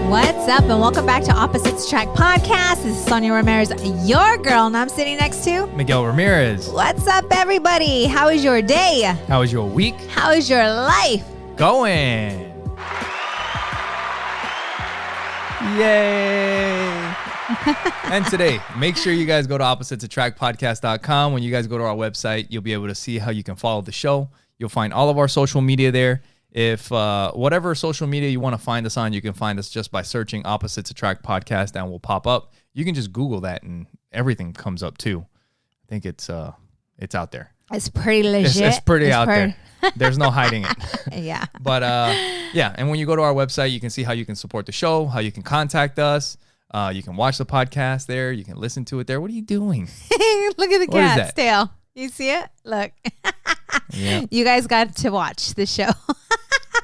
What's up, and welcome back to Opposites Attract Podcast. This is Sonia Ramirez, your girl, and I'm sitting next to Miguel Ramirez. What's up, everybody? How is your day? How is your week? How is your life? Going. Yay. And today, make sure you guys go to oppositesattractpodcast.com. When you guys go to our website, you'll be able to see how you can follow the show. You'll find all of our social media there. If whatever social media you want to find us on, you can find us just by searching Opposites Attract Podcast and we'll pop up. You can just Google that and everything comes up too. I think it's out there. It's pretty legit. It's pretty out there. There's no hiding it. Yeah. But yeah, and when you go to our website, you can see how you can support the show, how you can contact us. You can watch the podcast there. You can listen to it there. What are you doing? Look at the cat's tail. You see it? Look. Yeah. You guys got to watch the show.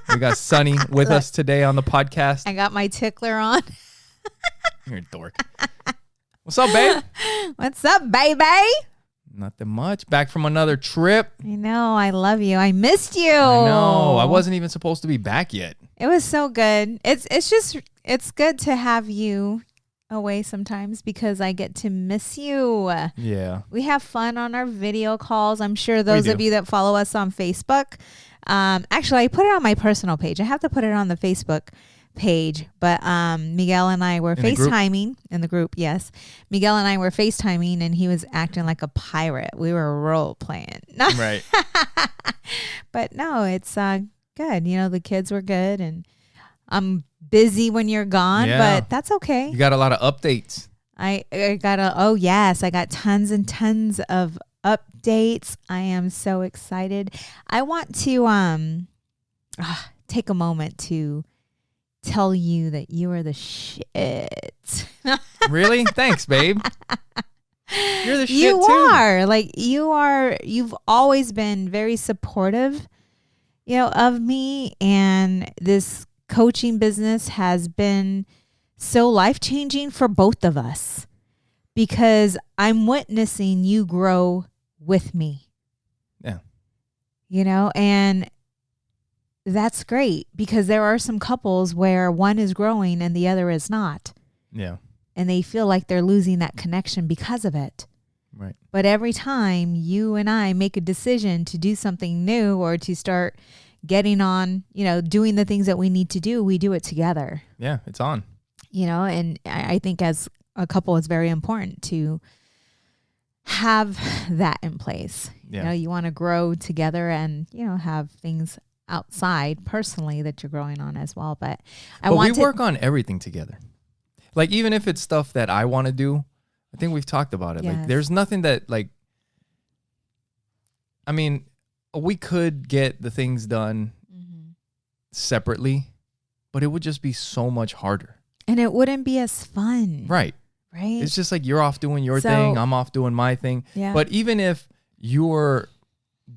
We got Sunny with us today on the podcast. I got my tickler on. You're a dork. What's up, babe? What's up, baby? Nothing much. Back from another trip. I know. I love you. I missed you. I know. I wasn't even supposed to be back yet. It was so good. It's good to have you away sometimes because I get to miss you. Yeah. We have fun on our video calls. I'm sure those of you that follow us on Facebook. Actually, I put it on my personal page. I have to put it on the Facebook page, but Miguel and I were FaceTiming in the group. Yes. Miguel and I were FaceTiming and he was acting like a pirate. We were role playing. Right. But no, it's good. You know, the kids were good and I'm busy when you're gone, but that's okay. You got a lot of updates. I got tons and tons of updates. I am so excited. I want to take a moment to tell you that you are the shit. Really? Thanks, babe. You're the shit you too. are. Like you've always been very supportive, you know, of me, and this coaching business has been so life-changing for both of us because I'm witnessing you grow with me. Yeah. You know, and that's great because there are some couples where one is growing and the other is not. Yeah. And they feel like they're losing that connection because of it. Right. But every time you and I make a decision to do something new or to start getting on, you know, doing the things that we need to do, we do it together. Yeah, it's on. You know, and I think as a couple, it's very important to have that in place. Yeah. You know, you want to grow together and, you know, have things outside personally that you're growing on as well. But we work on everything together. Like, even if it's stuff that I want to do, I think we've talked about it. Yes. Like, there's nothing that, like, I mean, we could get the things done separately, but it would just be so much harder. And it wouldn't be as fun. Right. Right. It's just like you're off doing your thing, I'm off doing my thing. Yeah. But even if you're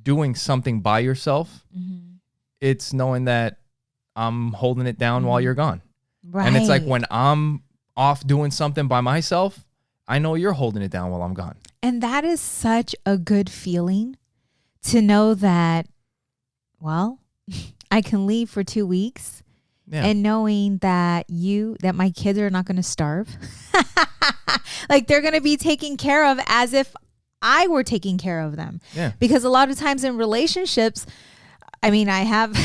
doing something by yourself, it's knowing that I'm holding it down while you're gone. Right. And it's like when I'm off doing something by myself, I know you're holding it down while I'm gone. And that is such a good feeling to know that, well, I can leave for 2 weeks and knowing that my kids are not going to starve. Like they're going to be taken care of as if I were taking care of them. Yeah. Because a lot of times in relationships, I mean, I have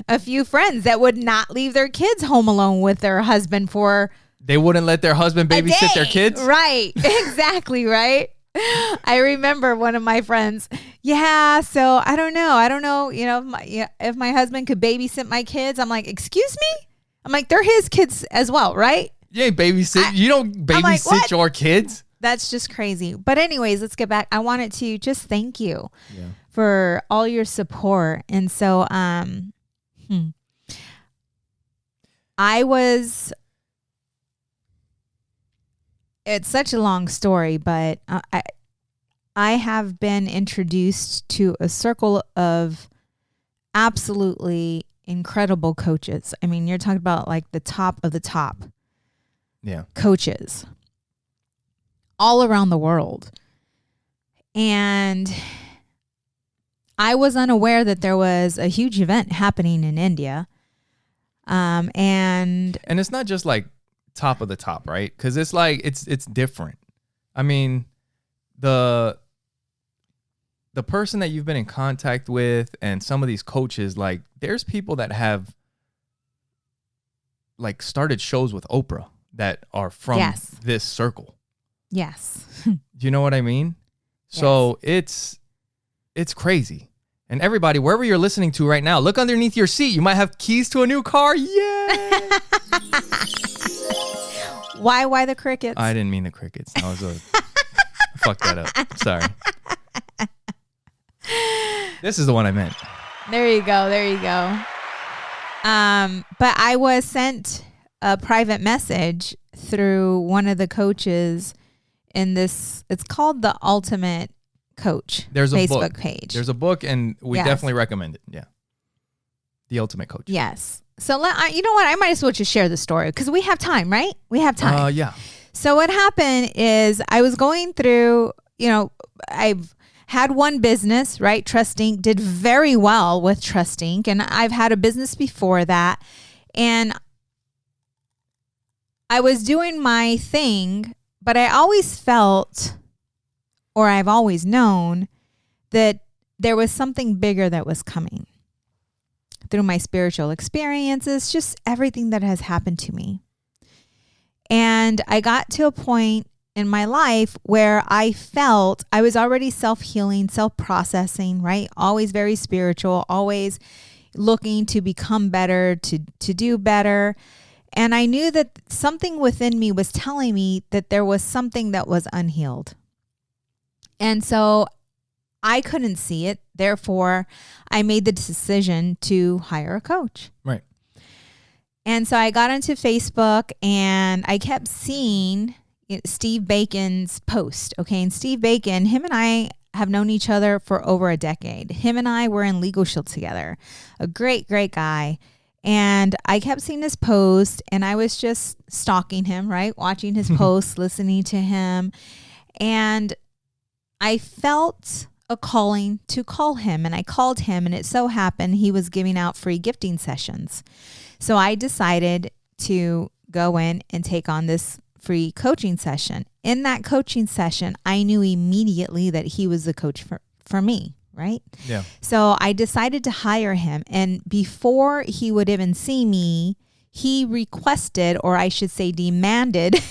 a few friends that would not leave their kids home alone with their husband for They wouldn't let their husband babysit their kids? Right. Exactly. Right. I remember one of my friends. Yeah. So I don't know. You know, if my husband could babysit my kids, I'm like, excuse me? I'm like, they're his kids as well. Right. You ain't babysit. You don't babysit your kids. That's just crazy. But anyways, let's get back. I wanted to just thank you for all your support. And so, it's such a long story, but I have been introduced to a circle of absolutely incredible coaches. I mean, you're talking about like the top of the top coaches all around the world. And I was unaware that there was a huge event happening in India. And it's not just like top of the top, right? Because it's like it's different. I mean, the person that you've been in contact with and some of these coaches, like there's people that have like started shows with Oprah that are from this circle. Yes. Do you know what I mean? So it's crazy. And everybody, wherever you're listening to right now, look underneath your seat. You might have keys to a new car. Yay! Why the crickets? I didn't mean the crickets. I fucked that up. Sorry. This is the one I meant. There you go. But I was sent a private message through one of the coaches in this. It's called the Ultimate Coach. There's a Facebook book. page. There's a book, and we definitely recommend it. Yeah, The Ultimate Coach. Yes. So you know what? I might as well just share the story because we have time, right? We have time. Yeah. So what happened is I was going through. I've had one business, right? Trust Inc. Did very well with Trust Inc. And I've had a business before that. And I was doing my thing, but I always felt, or I've always known, that there was something bigger that was coming through my spiritual experiences, just everything that has happened to me. And I got to a point in my life where I felt I was already self-healing, self-processing, right? Always very spiritual, always looking to become better, to do better. And I knew that something within me was telling me that there was something that was unhealed. And so I couldn't see it. Therefore, I made the decision to hire a coach. Right. And so I got into Facebook and I kept seeing Steve Bacon's post. Okay. And Steve Bacon, him and I have known each other for over a decade. Him and I were in Legal Shield together. A great, great guy. And I kept seeing his post and I was just stalking him, right? Watching his posts, listening to him. And I felt a calling to call him. And I called him, and it so happened he was giving out free gifting sessions. So I decided to go in and take on this free coaching session. In that coaching session, I knew immediately that he was the coach for me, right? Yeah. So I decided to hire him. And before he would even see me, he requested, or I should say demanded,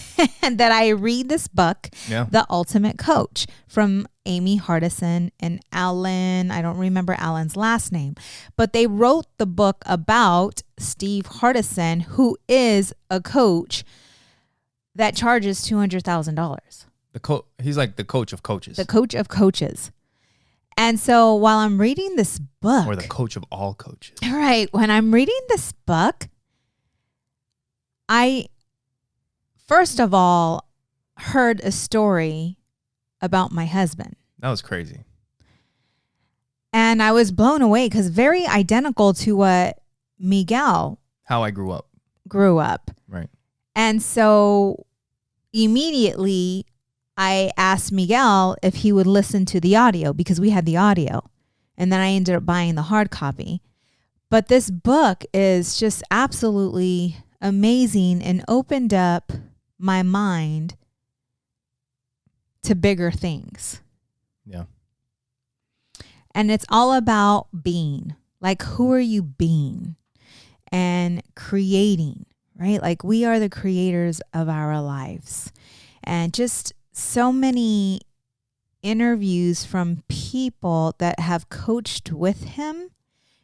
that I read this book, The Ultimate Coach, from Amy Hardison and Alan. I don't remember Alan's last name, but they wrote the book about Steve Hardison, who is a coach that charges $200,000. He's like the coach of coaches. The coach of coaches. And so while I'm reading this book, or the coach of all coaches. All right. When I'm reading this book, I, first of all, heard a story about my husband. That was crazy. And I was blown away because very identical to what Miguel how I grew up. Right. And so immediately I asked Miguel if he would listen to the audio because we had the audio. And then I ended up buying the hard copy. But this book is just absolutely amazing and opened up my mind to bigger things. Yeah. And it's all about being. Like, who are you being? And creating, right? Like, we are the creators of our lives. And just so many interviews from people that have coached with him.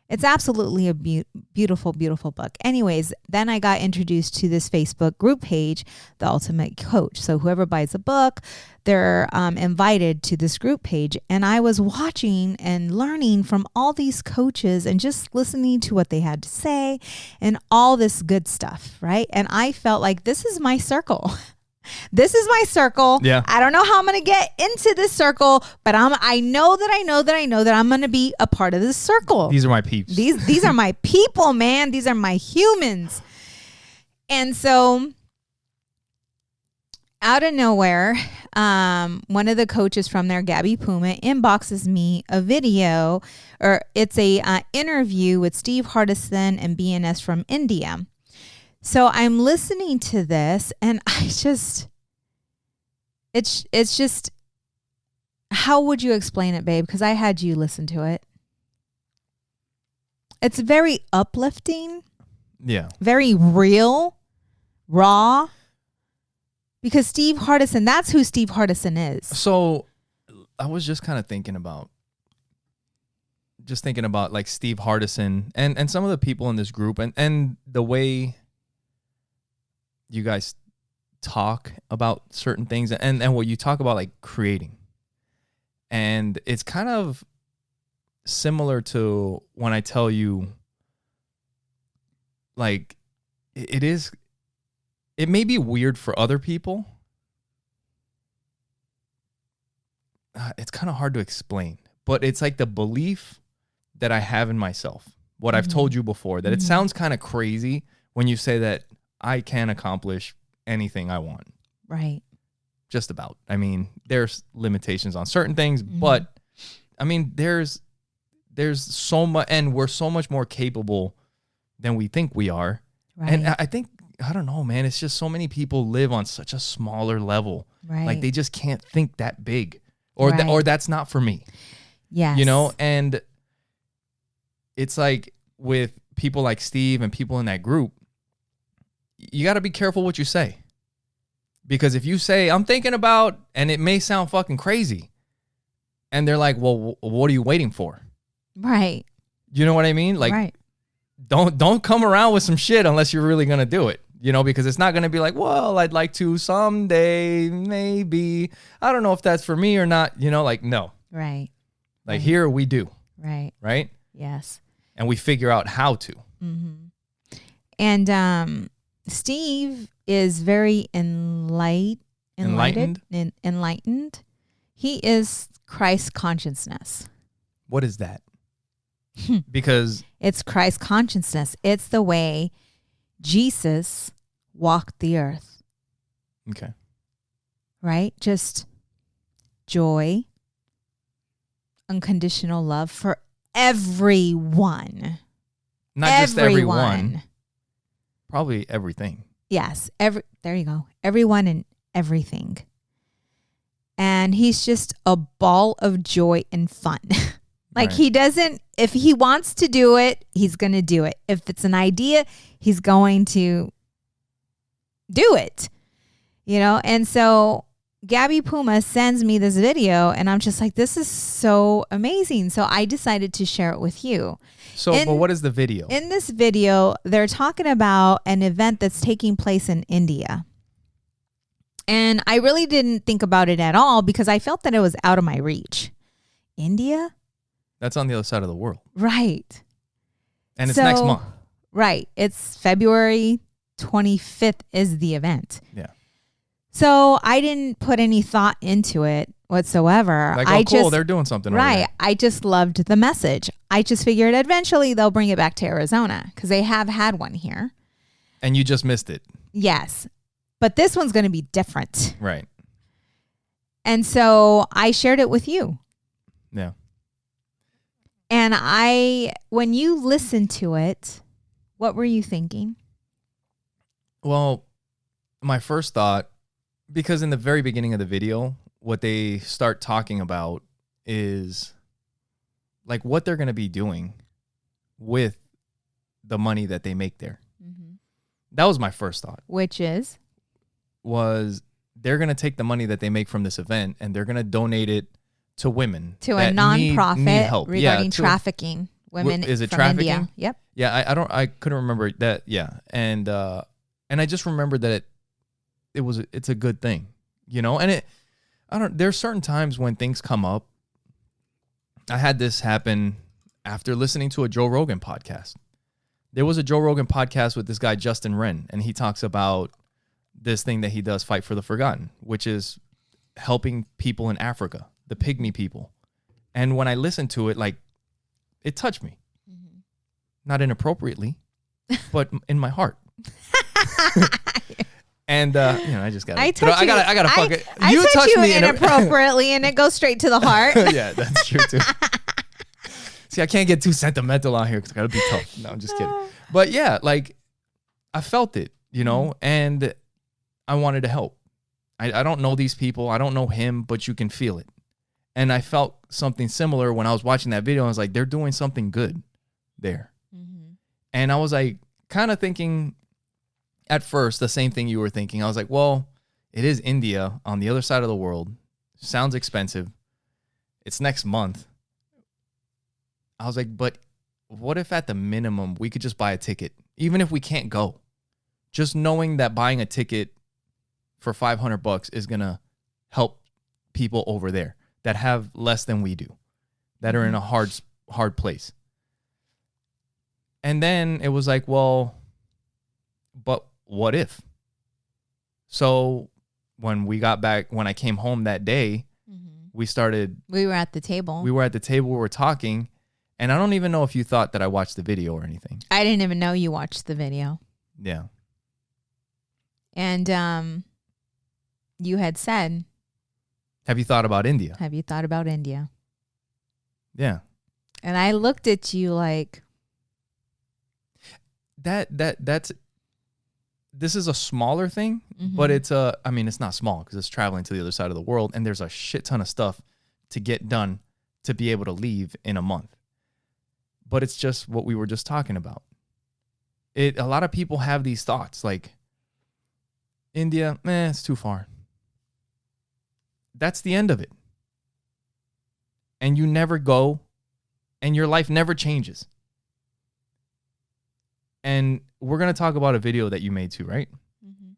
It's absolutely a beautiful, beautiful book. Anyways, then I got introduced to this Facebook group page, The Ultimate Coach. So whoever buys a book, they're invited to this group page. And I was watching and learning from all these coaches and just listening to what they had to say and all this good stuff, right? And I felt like this is my circle. This is my circle. Yeah. I don't know how I'm going to get into this circle, but I know that I'm going to be a part of this circle. These are my peeps. These are my people, man. These are my humans. And so out of nowhere, one of the coaches from there, Gabby Puma, inboxes me a video, or it's a interview with Steve Hardison and BNS from India. So I'm listening to this, and it's just, how would you explain it, babe? Because I had you listen to it. It's very uplifting. Yeah. Very real, raw. Because Steve Hardison, that's who Steve Hardison is. So I was just kind of thinking about like Steve Hardison and some of the people in this group and the way you guys talk about certain things and what you talk about, like creating. And it's kind of similar to when I tell you, like, it may be weird for other people. It's kind of hard to explain, but it's like the belief that I have in myself. What I've told you before, that it sounds kind of crazy when you say that I can accomplish anything I want. Right. Just about. I mean, there's limitations on certain things, but I mean, there's so much, and we're so much more capable than we think we are. Right. And I think, I don't know, man, it's just so many people live on such a smaller level. Right. Like they just can't think that big, or or that's not for me. Yes. You know, and it's like with people like Steve and people in that group, you got to be careful what you say. Because if you say, I'm thinking about, and it may sound fucking crazy, and they're like, well, what are you waiting for? Right. You know what I mean? Like, right. Don't come around with some shit unless you're really going to do it, you know, because it's not going to be like, well, I'd like to someday, maybe. I don't know if that's for me or not, you know, like, no. Right. Like here we do. Right. Right? Yes. And we figure out how to. Mm-hmm. And Steve is very enlightened. He is Christ consciousness. What is that? Because it's Christ consciousness. It's the way Jesus walked the earth. Okay. Right? Just joy, unconditional love for everyone. Not just everyone. Probably everything. Yes. There you go. Everyone and everything. And he's just a ball of joy and fun. Like he doesn't, if he wants to do it, he's going to do it. If it's an idea, he's going to do it. You know? And so Gabby Puma sends me this video and I'm just like, this is so amazing. So I decided to share it with you. So, but what is the video? In this video, they're talking about an event that's taking place in India. And I really didn't think about it at all because I felt that it was out of my reach. India? That's on the other side of the world. Right. And it's next month. Right. It's February 25th is the event. Yeah. So I didn't put any thought into it whatsoever. Like, cool, they're doing something. Right. I just loved the message. I just figured eventually they'll bring it back to Arizona because they have had one here. And you just missed it. Yes. But this one's going to be different. Right. And so I shared it with you. Yeah. And when you listened to it, what were you thinking? Well, my first thought, because in the very beginning of the video, what they start talking about is like what they're going to be doing with the money that they make there. Mm-hmm. That was my first thought. Which was they're going to take the money that they make from this event and they're going to donate it to women. To a nonprofit regarding trafficking women is it from trafficking? India. Yep. Yeah, I couldn't remember that. Yeah. And I just remembered that it's a good thing, you know? And there's certain times when things come up. I had this happen after listening to a Joe Rogan podcast. There was a Joe Rogan podcast with this guy, Justin Wren, and he talks about this thing that he does, Fight for the Forgotten, which is helping people in Africa, the pygmy people. And when I listened to it, like, it touched me. Mm-hmm. Not inappropriately, but in my heart. And I just got. I gotta fuck it. You touch me inappropriately, and it goes straight to the heart. Yeah, that's true too. See, I can't get too sentimental on here because I gotta be tough. No, I'm just kidding. But yeah, like I felt it, and I wanted to help. I don't know these people. I don't know him, but you can feel it. And I felt something similar when I was watching that video. I was like, they're doing something good there. Mm-hmm. And I was like, kind of thinking at first the same thing you were thinking. I was like, well, it is India on the other side of the world. Sounds expensive. It's next month. I was like, but what if at the minimum we could just buy a ticket, even if we can't go? Just knowing that buying a ticket for $500 is going to help people over there that have less than we do, that are in a hard place. And then it was like, well, but what if? So when I came home that day, we were at the table. We were talking, and I don't even know if you thought that I watched the video or anything. I didn't even know you watched the video. Yeah. And you had said, have you thought about India? Yeah. And I looked at you like this is a smaller thing, but it's not small because it's traveling to the other side of the world, and there's a shit ton of stuff to get done to be able to leave in a month. But it's just what we were just talking about. A lot of people have these thoughts like, India, it's too far. That's the end of it. And you never go, and your life never changes. And we're going to talk about a video that you made too, right? Mm-hmm.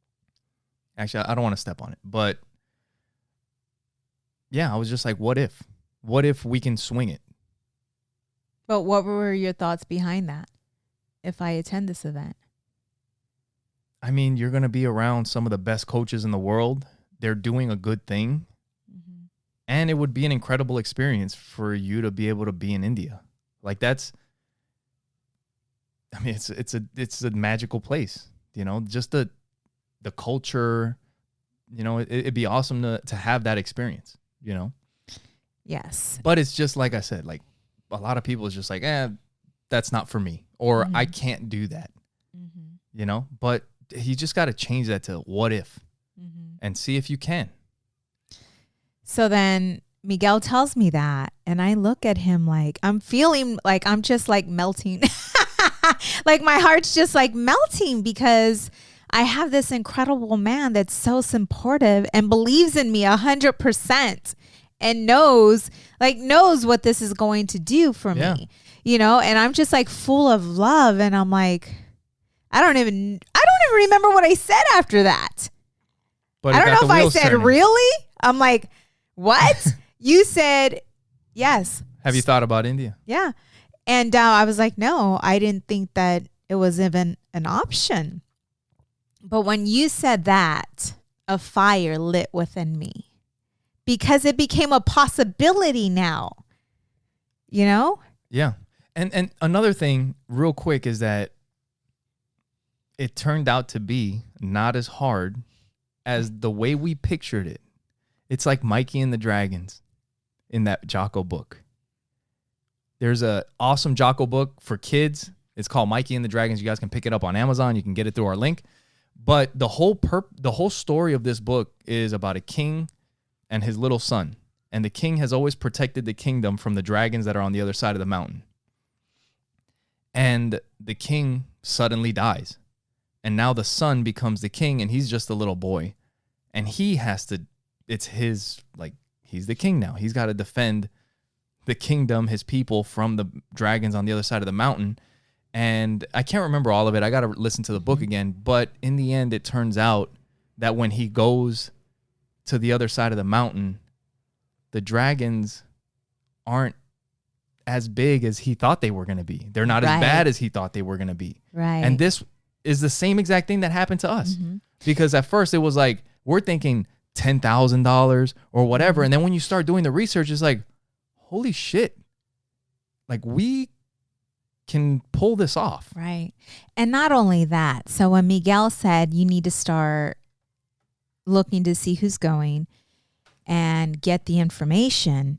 Actually, I don't want to step on it, but yeah, I was just like, what if? What if we can swing it? But what were your thoughts behind that? If I attend this event? I mean, you're going to be around some of the best coaches in the world. They're doing a good thing. Mm-hmm. And it would be an incredible experience for you to be able to be in India. Like it's a magical place, just the culture, it'd be awesome to have that experience, Yes. But it's just like I said, like a lot of people is just like, that's not for me, or I can't do that, but you just got to change that to what if and see if you can. So then Miguel tells me that, and I look at him like I'm feeling like I'm just like melting. Like my heart's just like melting because I have this incredible man that's so supportive and believes in me 100% and knows what this is going to do for me, and I'm just like full of love. And I'm like, I don't even remember what I said after that. But I don't know if I said turning. Really? I'm like, what? You said yes. Have you thought about India? Yeah. And I was like, no, I didn't think that it was even an option. But when you said that, a fire lit within me because it became a possibility now, Yeah. And another thing real quick is that it turned out to be not as hard as the way we pictured it. It's like Mikey and the Dragons in that Jocko book. There's an awesome Jocko book for kids. It's called Mikey and the Dragons. You guys can pick it up on Amazon. You can get it through our link. But the whole story of this book is about a king and his little son. And the king has always protected the kingdom from the dragons that are on the other side of the mountain. And the king suddenly dies. And now the son becomes the king, and he's just a little boy. And he has to, he's the king now. He's got to defend the kingdom, his people, from the dragons on the other side of the mountain. And I can't remember all of it. I got to listen to the book again. But in the end, it turns out that when he goes to the other side of the mountain, the dragons aren't as big as he thought they were going to be. They're not as bad as he thought they were going to be. Right. And this is the same exact thing that happened to us. Mm-hmm. Because at first it was like, we're thinking $10,000 or whatever. And then when you start doing the research, it's like, holy shit. Like, we can pull this off. Right. And not only that. So when Miguel said you need to start looking to see who's going and get the information.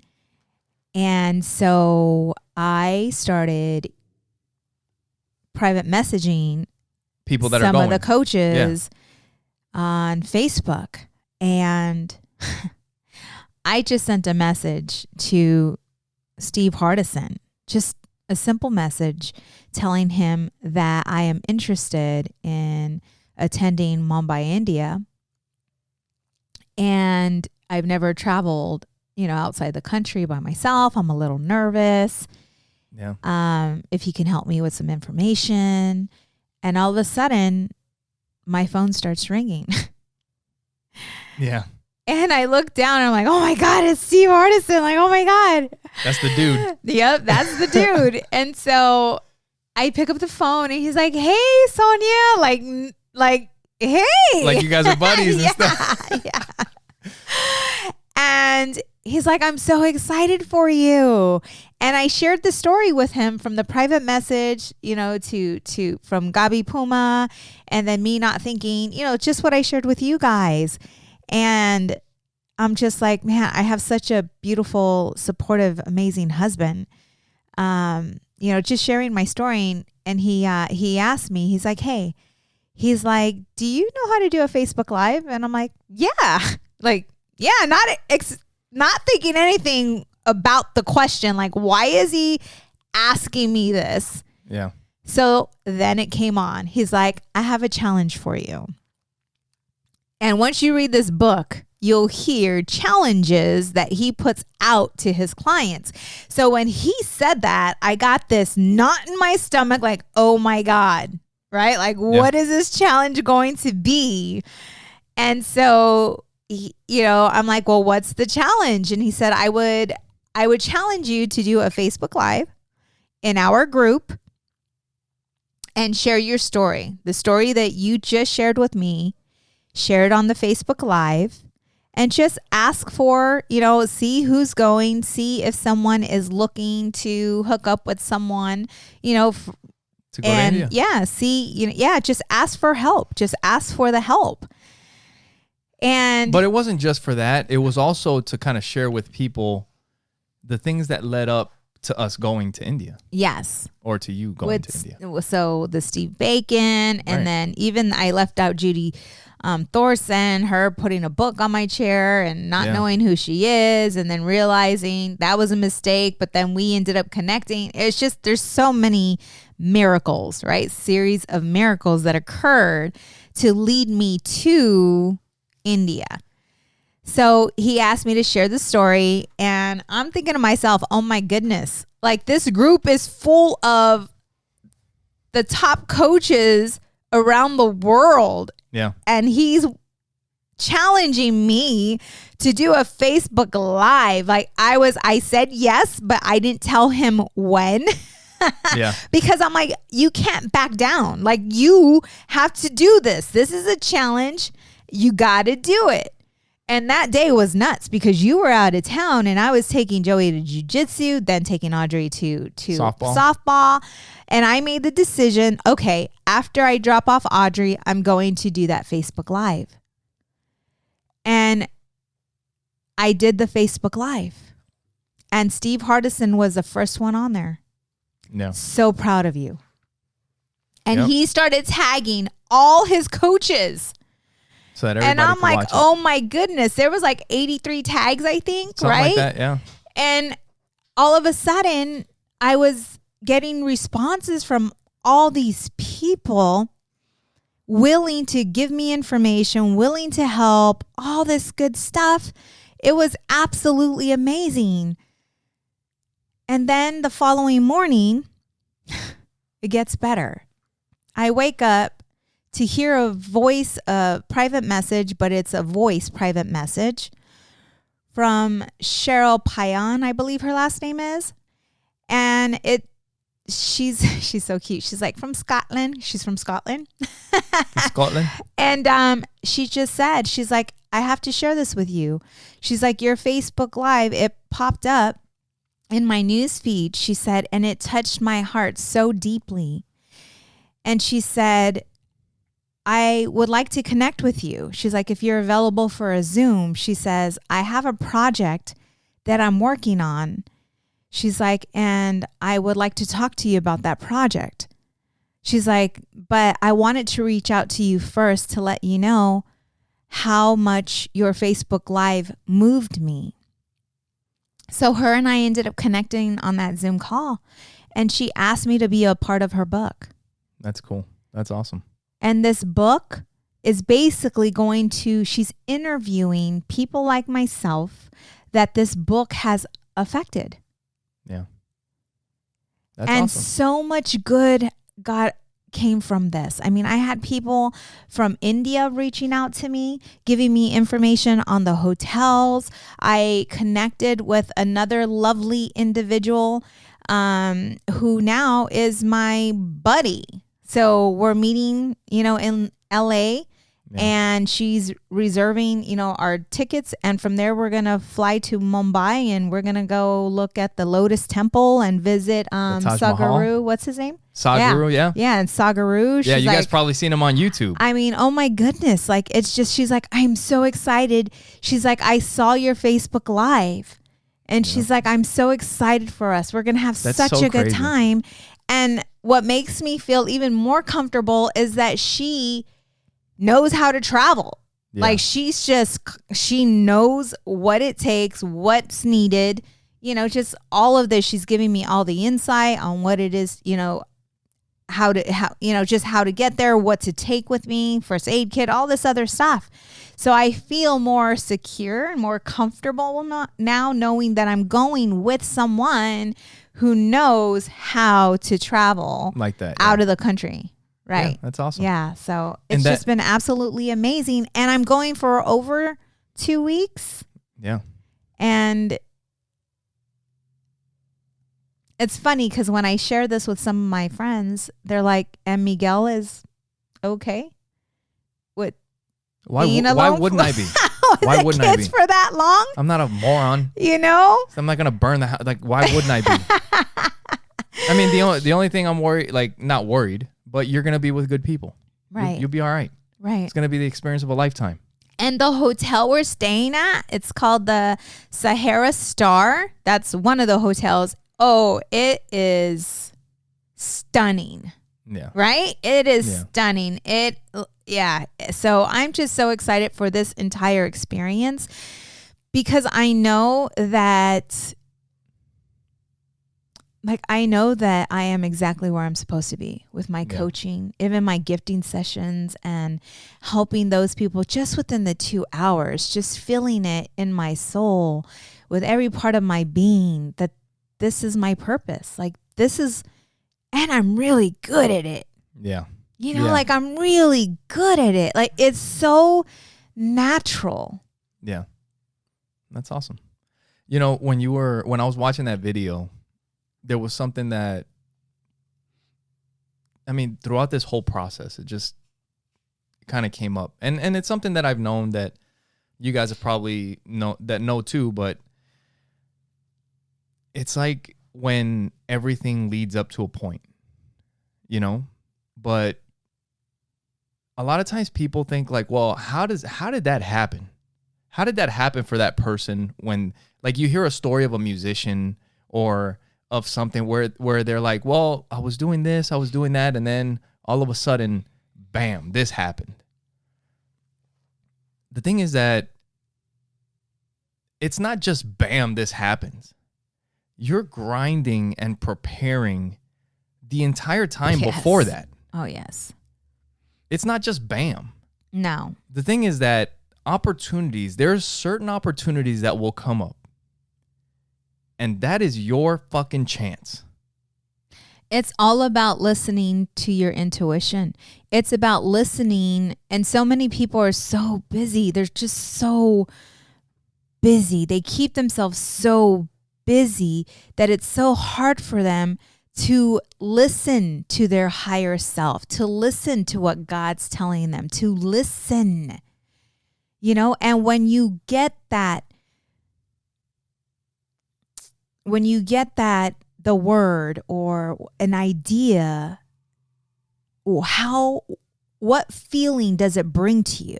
And so I started private messaging people that some are of going. the coaches on Facebook. And I just sent a message to Steve Hardison, just a simple message telling him that I am interested in attending Mumbai, India. And I've never traveled, outside the country by myself. I'm a little nervous. Yeah. If he can help me with some information. And all of a sudden, my phone starts ringing. Yeah. And I look down and I'm like, oh my God, it's Steve Hardison. Like, oh my God. That's the dude. Yep, that's the dude. And so I pick up the phone and he's like, hey, Sonia, like, hey. Like you guys are buddies and stuff. Yeah. And he's like, I'm so excited for you. And I shared the story with him from the private message, from Gabi Puma, and then me not thinking, just what I shared with you guys. And I'm just like, man, I have such a beautiful, supportive, amazing husband. Just sharing my story. And he asked me, he's like, hey, do you know how to do a Facebook Live? And I'm like, yeah, not thinking anything about the question. Like, why is he asking me this? Yeah. So then it came on. He's like, I have a challenge for you. And once you read this book, you'll hear challenges that he puts out to his clients. So when he said that, I got this knot in my stomach, like, oh my God, right? Like, what is this challenge going to be? And so, I'm like, well, what's the challenge? And he said, I would challenge you to do a Facebook Live in our group and share your story. The story that you just shared with me, share it on the Facebook Live, and just ask for, see who's going, see if someone is looking to hook up with someone, to go to India. Just ask for help. Just ask for the help. But it wasn't just for that. It was also to kind of share with people the things that led up to us going to India. Yes. Or to you going to India. So the Steve Bacon, and then even I left out Judy Thorson, her putting a book on my chair and not knowing who she is, and then realizing that was a mistake, but then we ended up connecting. It's just, there's so many miracles, right? Series of miracles that occurred to lead me to India. So he asked me to share the story, and I'm thinking to myself, oh my goodness, like this group is full of the top coaches around the world. Yeah. And he's challenging me to do a Facebook Live. Like I said yes, but I didn't tell him when. Yeah. Because I'm like, you can't back down. Like, you have to do this. This is a challenge. You got to do it. And that day was nuts because you were out of town and I was taking Joey to jiu-jitsu, then taking Audrey to softball. And I made the decision, okay, after I drop off Audrey, I'm going to do that Facebook Live. And I did the Facebook Live. And Steve Hardison was the first one on there. Yeah. So proud of you. And he started tagging all his coaches. So that everybody, and I'm like, oh my goodness, there was like 83 tags, I think, something right? like that, yeah. And all of a sudden, I was getting responses from all these people willing to give me information, willing to help, all this good stuff. It was absolutely amazing. And then the following morning, it gets better. I wake up to hear a voice, a private message, but it's a voice private message from Cheryl Payan, I believe her last name is. And she's so cute. She's like from Scotland. She's from Scotland. Scotland. And she just said, she's like, I have to share this with you. She's like, your Facebook Live, it popped up in my news feed, she said, and it touched my heart so deeply. And she said, I would like to connect with you. She's like, if you're available for a Zoom, she says, I have a project that I'm working on. She's like, and I would like to talk to you about that project. She's like, but I wanted to reach out to you first to let you know how much your Facebook Live moved me. So her and I ended up connecting on that Zoom call, and she asked me to be a part of her book. That's cool. That's awesome. And this book is basically she's interviewing people like myself that this book has affected. Yeah. That's and awesome. So much good came from this. I mean, I had people from India reaching out to me, giving me information on the hotels. I connected with another lovely individual who now is my buddy. So we're meeting, in LA. Yeah. And she's reserving, our tickets. And from there, we're going to fly to Mumbai, and we're going to go look at the Lotus Temple and visit Sagaru. What's his name? Sagaru, yeah. Yeah, and Sagaru. Yeah, you guys probably seen him on YouTube. I mean, oh my goodness. Like, it's just, she's like, I'm so excited. She's like, I saw your Facebook Live. And she's like, I'm so excited for us. We're going to have such a good time. And what makes me feel even more comfortable is that she knows how to travel. Yeah. Like she knows what it takes, what's needed, just all of this. She's giving me all the insight on what it is, how to get there, what to take with me, first aid kit, all this other stuff. So I feel more secure and more comfortable now knowing that I'm going with someone who knows how to travel like that out of the country. Right. Yeah, that's awesome. Yeah. So it's just been absolutely amazing. And I'm going for over 2 weeks. Yeah. And it's funny because when I share this with some of my friends, they're like, and Miguel is okay with being alone. Why wouldn't I be? Why wouldn't I be? For that long? I'm not a moron. So I'm not going to burn the house. Like, why wouldn't I be? I mean, the only thing I'm worried, like not worried, but you're going to be with good people. Right. You'll be all right. Right. It's going to be the experience of a lifetime. And the hotel we're staying at, it's called the Sahara Star. That's one of the hotels. Oh, it is stunning. Yeah. Right? It is stunning. Yeah. So I'm just so excited for this entire experience because I know that I am exactly where I'm supposed to be with my coaching, even my gifting sessions and helping those people just within the 2 hours, just feeling it in my soul with every part of my being that this is my purpose. Like and I'm really good at it. Yeah. Like I'm really good at it. Like it's so natural. Yeah. That's awesome. When I was watching that video, there was something that, I mean, throughout this whole process, it just kind of came up. And it's something that I've known that you guys have probably know too, but it's like when everything leads up to a point, but a lot of times people think like, well, how did that happen? How did that happen for that person when like you hear a story of a musician or of something where they're like, well, I was doing this, I was doing that, and then all of a sudden, bam, this happened. The thing is that it's not just bam, this happens. You're grinding and preparing the entire time before that. Oh, yes. It's not just bam. No. The thing is that there's certain opportunities that will come up. And that is your fucking chance. It's all about listening to your intuition. It's about listening. And so many people are so busy. They're just so busy. They keep themselves so busy that it's so hard for them to listen to their higher self, to listen to what God's telling them, to listen, and when you get that, the word or an idea, how what feeling does it bring to you?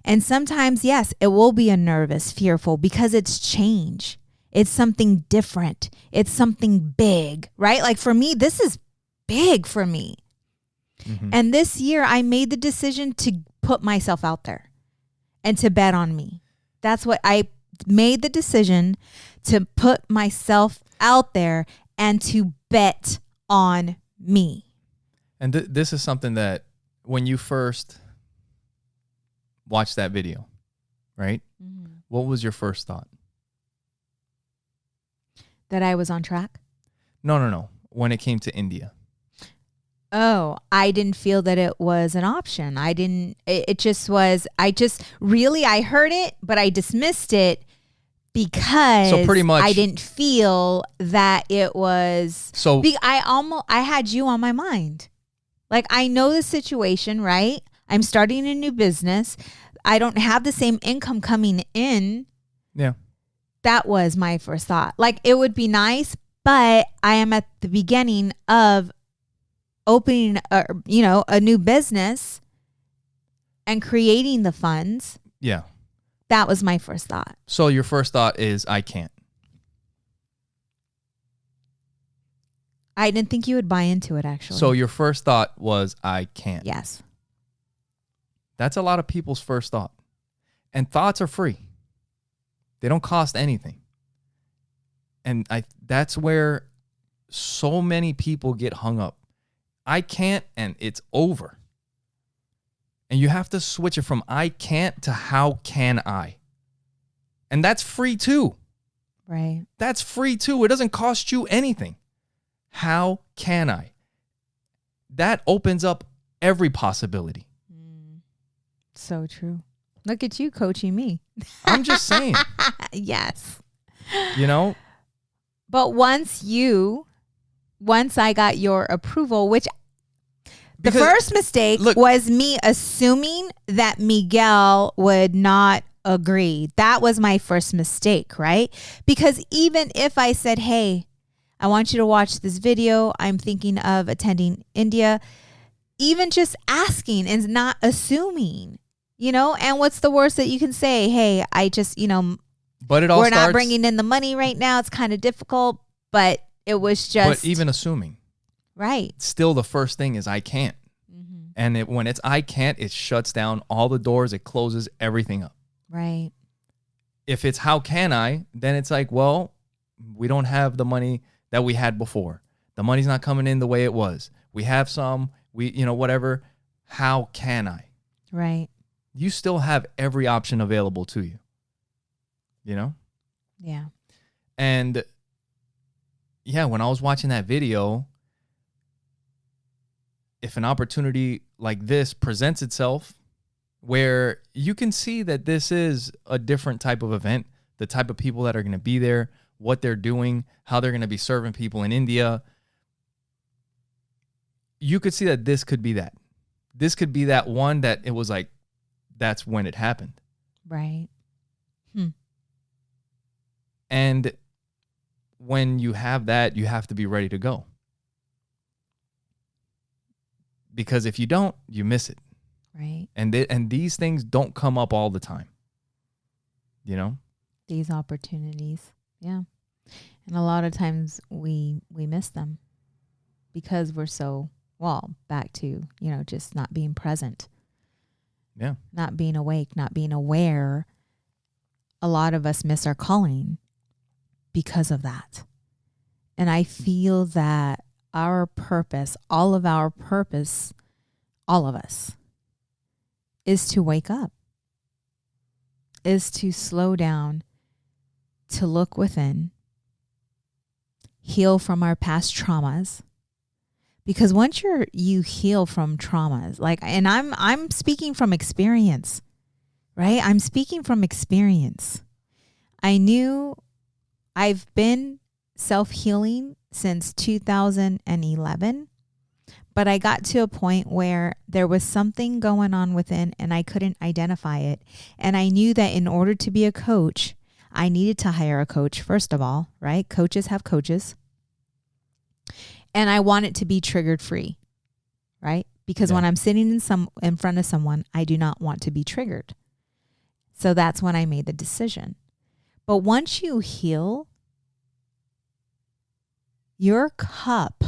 And sometimes, yes, it will be a nervous, fearful, because it's change. It's something different. It's something big, right? Like for me, this is big for me. Mm-hmm. And this year I made the decision to put myself out there and to bet on me. That's what I made the decision, to put myself out there and to bet on me. And this is something that when you first watched that video, right? Mm-hmm. What was your first thought? That I was on track? No. When it came to India. Oh, I didn't feel that it was an option. It just was, I heard it, but I dismissed it because so pretty much, I didn't feel that it was, so I had you on my mind. Like, I know the situation, right? I'm starting a new business. I don't have the same income coming in. Yeah. That was my first thought. Like, it would be nice, but I am at the beginning of opening a new business and creating the funds. Yeah. That was my first thought. So your first thought is, I can't. I didn't think you would buy into it, actually. So your first thought was, I can't. Yes. That's a lot of people's first thought. And thoughts are free. They don't cost anything. And that's where so many people get hung up. I can't, and it's over. And you have to switch it from I can't to how can I? And that's free too. Right. That's free too. It doesn't cost you anything. How can I? That opens up every possibility. So true. Look at you coaching me. I'm just saying. Yes. You know? But once I got your approval, which the first mistake was me assuming that Miguel would not agree. That was my first mistake, right? Because even if I said, hey, I want you to watch this video, I'm thinking of attending India, even just asking and not assuming, and what's the worst that you can say? Hey, I just, but we're not bringing in the money right now. It's kind of difficult, but it was just. But even assuming. Right. Still, the first thing is I can't. Mm-hmm. And when it's I can't, it shuts down all the doors. It closes everything up. Right. If it's how can I, then it's like, well, we don't have the money that we had before. The money's not coming in the way it was. We have some, whatever. How can I? Right. You still have every option available to you. Yeah. And yeah, when I was watching that video, if an opportunity like this presents itself where you can see that this is a different type of event, the type of people that are going to be there, what they're doing, how they're going to be serving people in India, you could see that this could be that. This could be that one that it was like, that's when it happened. Right. And when you have that, you have to be ready to go. Because if you don't, you miss it. Right. And these things don't come up all the time. These opportunities. Yeah. And a lot of times we miss them because we're so, back to, just not being present. Yeah. Not being awake, not being aware. A lot of us miss our calling because of that. And I feel that our purpose, all of us, is to wake up, is to slow down, to look within, heal from our past traumas. Because once you heal from traumas, and I'm speaking from experience, right? I'm speaking from experience. I've been self-healing since 2011, but I got to a point where there was something going on within and I couldn't identify it. And I knew that in order to be a coach, I needed to hire a coach, first of all, right? Coaches have coaches. And I want it to be triggered free, right? because when I'm sitting in front of someone, I do not want to be triggered. So that's when I made the decision. But once you heal, your cup,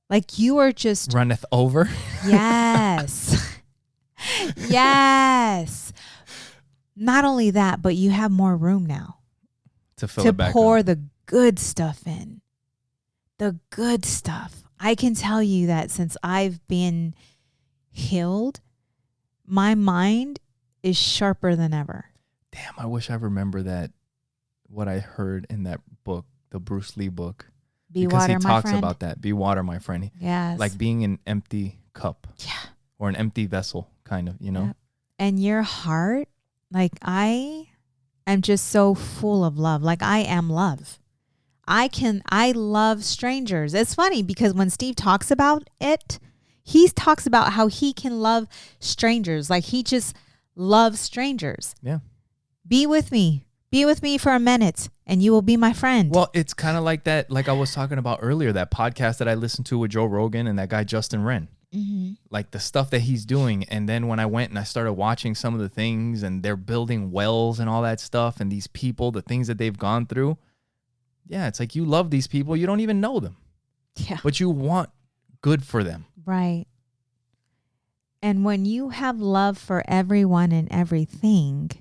like you are just runneth over. Yes. Yes. Not only that, but you have more room now to fill it back pour up. the good stuff in. The good stuff. I can tell you that since I've been healed, my mind is sharper than ever. Damn, I wish I remember that, what I heard in that book, the Bruce Lee book. Be because water, he my talks friend. about that. Be water, my friend. Yes. Like being an empty cup. Yeah. Or an empty vessel, kind of, you know? Yep. And your heart, like I am just so full of love. Like I am love. I love strangers. It's funny because when Steve talks about it, he talks about how he can love strangers. Like he just loves strangers. Yeah. Be with me. Be with me for a minute and you will be my friend. Well, it's kind of like that, like I was talking about earlier, that podcast that I listened to with Joe Rogan and that guy, Justin Wren. Mm-hmm. Like the stuff that he's doing. And then when I went and I started watching some of the things and they're building wells and all that stuff and these people, the things that they've gone through. Yeah, it's like you love these people. You don't even know them. Yeah. But you want good for them. Right. And when you have love for everyone and everything,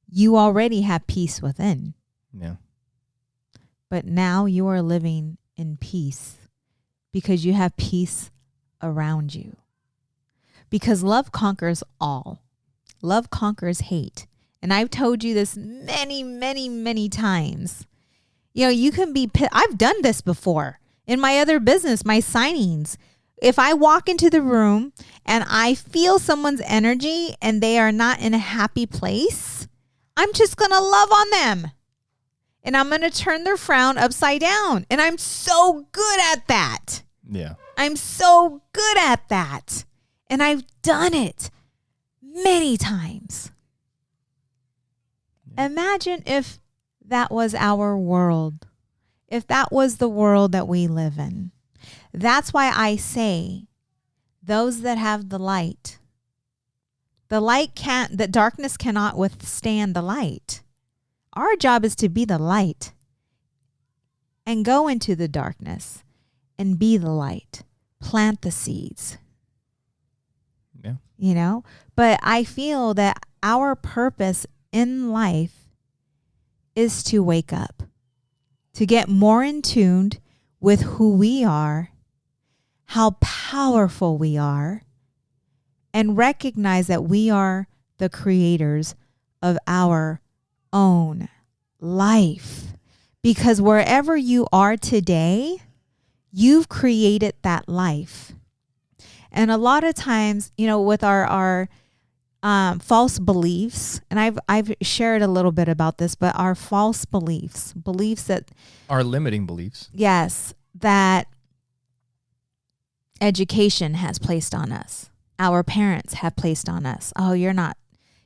you already have peace within. Yeah. But now you are living in peace because you have peace around you. Because love conquers all. Love conquers hate. And I've told you this many, many, many times. You know, you can be, I've done this before in my other business, my signings. If I walk into the room and I feel someone's energy and they are not in a happy place, I'm just going to love on them. And I'm going to turn their frown upside down. And I'm so good at that. Yeah. I'm so good at that. And I've done it many times. Yeah. Imagine if that was our world. If that was the world that we live in. That's why I say those that have the light the darkness cannot withstand the light. Our job is to be the light and go into the darkness and be the light. Plant the seeds. Yeah. You know, but I feel that our purpose in life is to wake up, to get more in tune with who we are, how powerful we are, and recognize that we are the creators of our own life. Because wherever you are today, you've created that life. And a lot of times, you know, with our false beliefs, and I've shared a little bit about this, but our false beliefs that are limiting beliefs. Yes, that education has placed on us. Our parents have placed on us. Oh, you're not,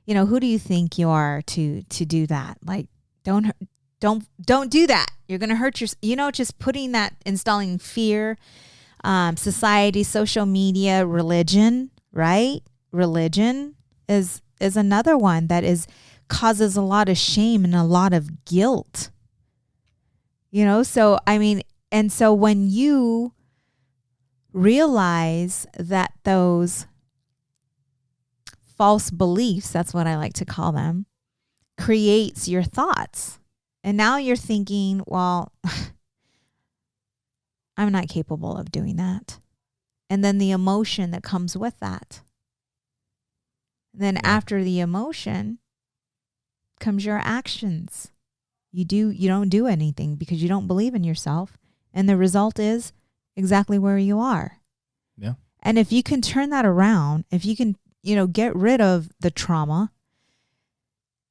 you know, who do you think you are to do that? Like, don't do that. You're going to hurt your, you know, just putting that, installing fear, society, social media, religion, right? Religion is another one that causes a lot of shame and a lot of guilt. You know, so I mean, and so when you realize that those false beliefs, that's what I like to call them, creates your thoughts. And now you're thinking, well, I'm not capable of doing that. And then the emotion that comes with that. Then after the emotion comes your actions. You don't do anything because you don't believe in yourself. And the result is exactly where you are. Yeah. And if you can turn that around, if you can, you know, get rid of the trauma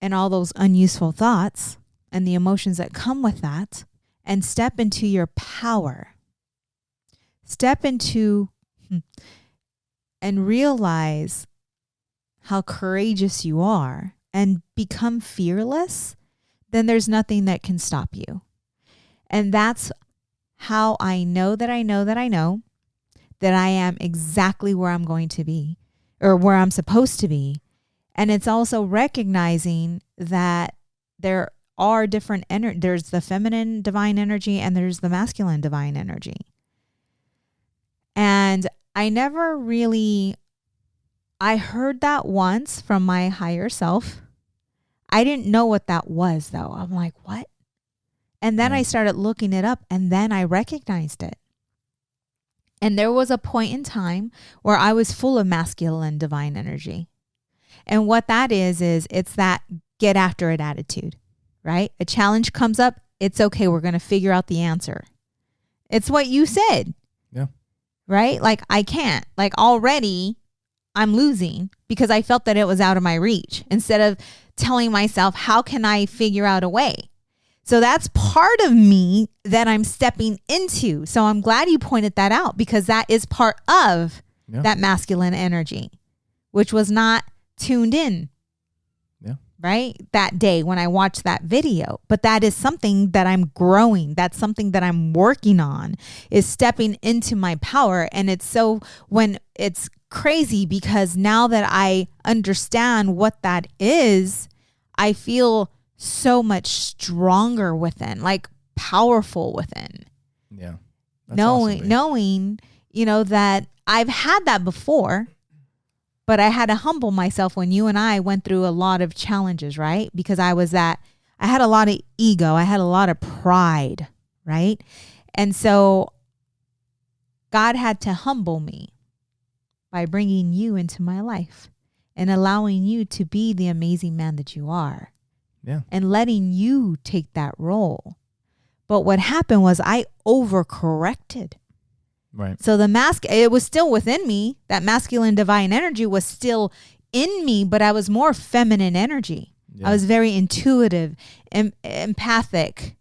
and all those unuseful thoughts and the emotions that come with that and step into your power, step into and realize how courageous you are and become fearless, then there's nothing that can stop you. And that's how I know that I know that I know that I am exactly where I'm going to be or where I'm supposed to be. And it's also recognizing that there are different energy. There's the feminine divine energy and there's the masculine divine energy. And I heard that once from my higher self. I didn't know what that was though. I'm like, what? And then I started looking it up and then I recognized it. And there was a point in time where I was full of masculine divine energy. And what that is it's that get after it attitude, right? A challenge comes up. It's okay. We're going to figure out the answer. It's what you said. Yeah. Right? Like I can't, like already I'm losing because I felt that it was out of my reach instead of telling myself, how can I figure out a way? So that's part of me that I'm stepping into. So I'm glad you pointed that out because that is part of that masculine energy, which was not tuned in. Yeah. Right? That day when I watched that video. But that is something that I'm growing. That's something that I'm working on, is stepping into my power. And it's crazy because now that I understand what that is, I feel so much stronger within, like powerful within. Yeah. Knowing, that I've had that before, but I had to humble myself when you and I went through a lot of challenges, right? Because I had a lot of ego. I had a lot of pride, right? And so God had to humble me by bringing you into my life and allowing you to be the amazing man that you are. Yeah. And letting you take that role. But what happened was I overcorrected. Right. So it was still within me. That masculine divine energy was still in me, but I was more feminine energy. Yeah. I was very intuitive, empathic,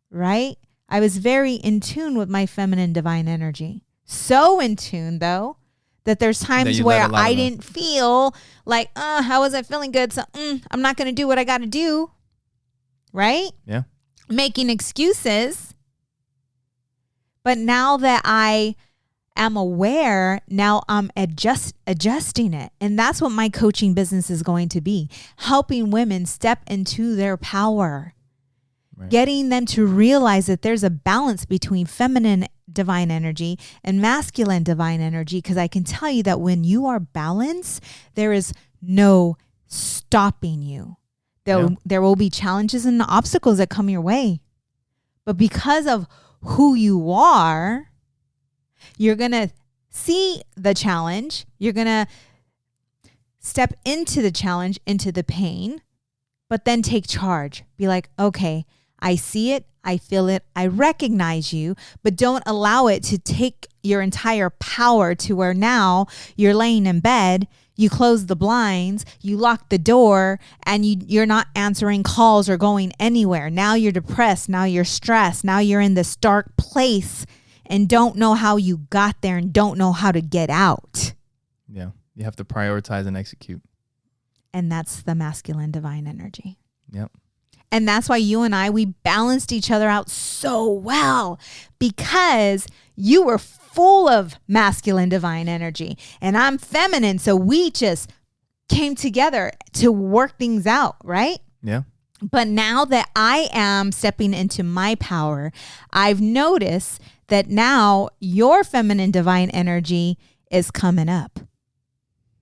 right? I was very in tune with my feminine divine energy. So in tune, though, that there's times where I didn't feel like, I wasn't feeling good. So I'm not going to do what I got to do. Right? Yeah. Making excuses. But now that I am aware, now I'm adjusting it. And that's what my coaching business is going to be. Helping women step into their power. Right. Getting them to realize that there's a balance between feminine divine energy and masculine divine energy. Because I can tell you that when you are balanced, there is no stopping you. There will be challenges and obstacles that come your way. But because of who you are, you're going to see the challenge. You're going to step into the challenge, into the pain, but then take charge. Be like, okay, I see it. I feel it. I recognize you, but don't allow it to take your entire power to where now you're laying in bed, you close the blinds, you lock the door, and you're not answering calls or going anywhere. Now you're depressed. Now you're stressed. Now you're in this dark place and don't know how you got there and don't know how to get out. Yeah. You have to prioritize and execute. And that's the masculine divine energy. Yep. And that's why you and I, we balanced each other out so well because you were full of masculine divine energy and I'm feminine. So we just came together to work things out, right? Yeah. But now that I am stepping into my power, I've noticed that now your feminine divine energy is coming up.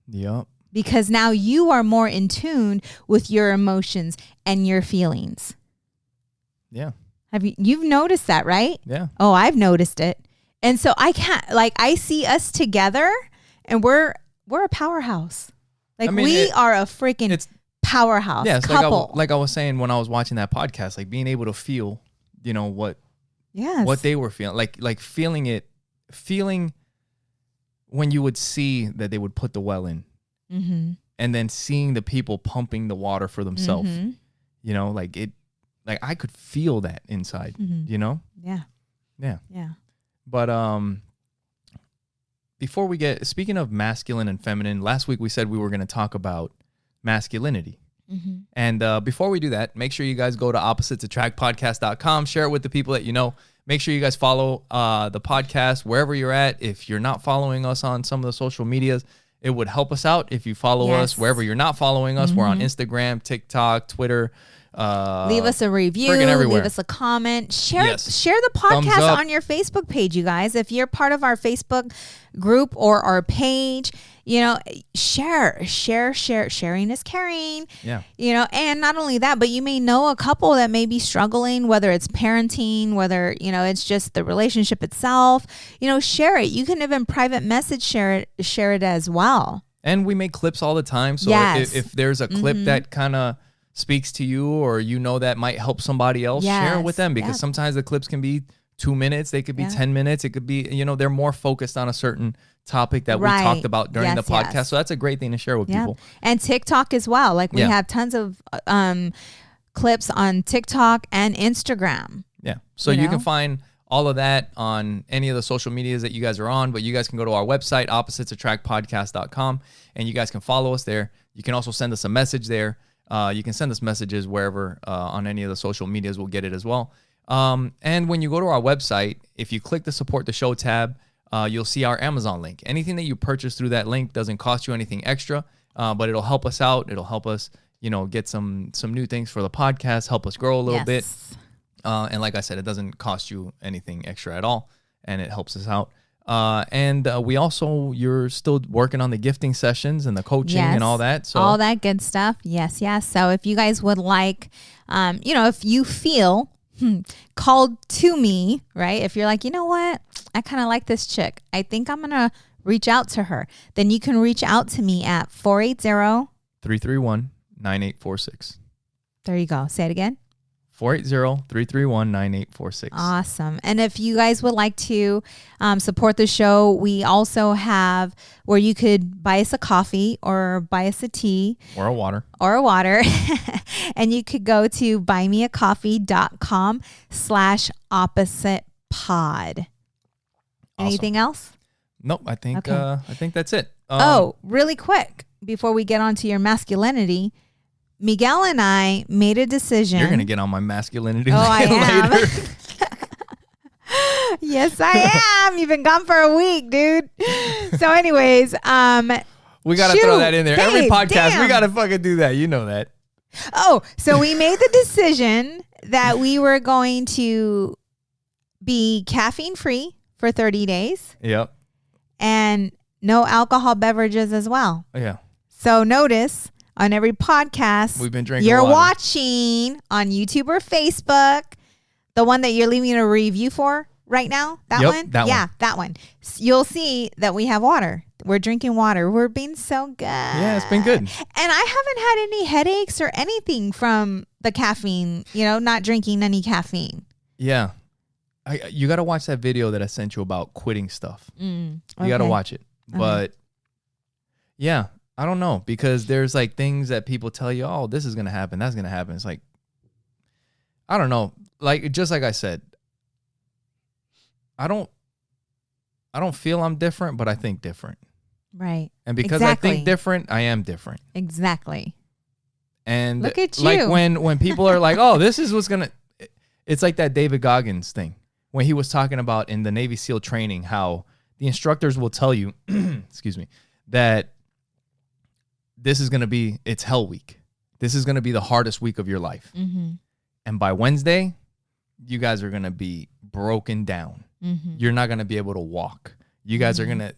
Yep. Because now you are more in tune with your emotions and your feelings. Yeah. You've noticed that, right? Yeah. Oh, I've noticed it. And so I see us together and we're a powerhouse. We are a freaking powerhouse couple. Like I was saying when I was watching that podcast, like being able to feel, what they were feeling, like feeling when you would see that they would put the well in. Mm-hmm. And then seeing the people pumping the water for themselves, like I could feel that inside, Yeah. Yeah. Yeah. But before speaking of masculine and feminine, last week we said we were going to talk about masculinity. Mm-hmm. And before we do that, make sure you guys go to oppositesattractpodcast.com, share it with the people that you know. make sure you guys follow the podcast wherever you're at. If you're not following us on some of the social medias, it would help us out if you follow us wherever you're not following us. We're on Instagram, TikTok, Twitter. Leave us a review, leave us a comment, share the podcast on your Facebook page, you guys. If you're part of our Facebook group or our page, sharing is caring. And not only that, but you may know a couple that may be struggling, whether it's parenting, whether it's just the relationship itself. Share it. You can even private message share it as well. And we make clips all the time, so if there's a clip that kind of speaks to you, or that might help somebody else, share it with them, because sometimes the clips can be 2 minutes, they could be 10 minutes, it could be they're more focused on a certain topic that we talked about during the podcast. So that's a great thing to share with people. And TikTok as well. Like we have tons of clips on TikTok and Instagram. So you can find all of that on any of the social medias that you guys are on, but you guys can go to our website, oppositesattractpodcast.com, and you guys can follow us there. You can also send us a message there. You can send us messages wherever on any of the social medias. We'll get it as well. And when you go to our website, if you click the support the show tab, you'll see our Amazon link. Anything that you purchase through that link doesn't cost you anything extra, but it'll help us out. It'll help us, get some new things for the podcast, help us grow a little bit. And like I said, it doesn't cost you anything extra at all, and it helps us out. And we also, you're still working on the gifting sessions and the coaching and all that. So all that good stuff. Yes. So if you guys would like, if you feel called to me, right? If you're like, you know what? I kind of like this chick. I think I'm going to reach out to her. Then you can reach out to me at 480-331-9846. There you go. Say it again. 480-331-9846. Awesome. And if you guys would like to support the show, we also have where you could buy us a coffee or buy us a tea. Or a water. And you could go to buymeacoffee.com/oppositepod. Anything else? Nope. I think that's it. Really quick, before we get on to your masculinity, Miguel and I made a decision. You're going to get on my masculinity I later. am. Yes, I am. You've been gone for a week, dude. So anyways, we got to throw that in there. Babe, every podcast, we got to fucking do that. You know that. So we made the decision that we were going to be caffeine free for 30 days. Yep. And no alcohol beverages as well. Yeah. So notice on every podcast we've been drinking you're water. watching on YouTube or Facebook, the one that you're leaving a review for right now, that one? That one. You'll see that we have water. We're drinking water. We're being so good. Yeah, it's been good. And I haven't had any headaches or anything from the caffeine, not drinking any caffeine. Yeah. You got to watch that video that I sent you about quitting stuff. You got to watch it. But yeah, I don't know, because there's like things that people tell you, oh, this is going to happen, that's going to happen. It's like, I don't know. Like, just like I said, I don't feel I'm different, but I think different. Right. And because I think different, I am different. Exactly. And look at you. Like when people are like, oh, this is what's going to, it's like that David Goggins thing when he was talking about in the Navy SEAL training, how the instructors will tell you, excuse me, that this is going to be, it's hell week. This is going to be the hardest week of your life. Mm-hmm. And by Wednesday, you guys are going to be broken down. Mm-hmm. You're not going to be able to walk. You guys are going to,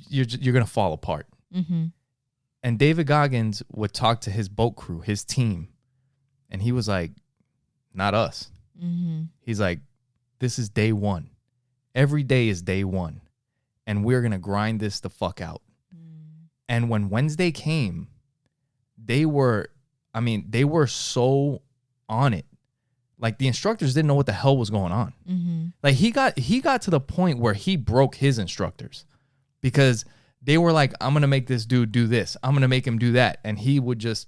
you're going to fall apart. Mm-hmm. And David Goggins would talk to his boat crew, his team. And he was like, not us. Mm-hmm. He's like, this is day one. Every day is day one. And we're going to grind this the fuck out. And when Wednesday came, they were so on it. Like, the instructors didn't know what the hell was going on. Mm-hmm. Like, he got to the point where he broke his instructors because they were like, I'm going to make this dude do this. I'm going to make him do that. And he would just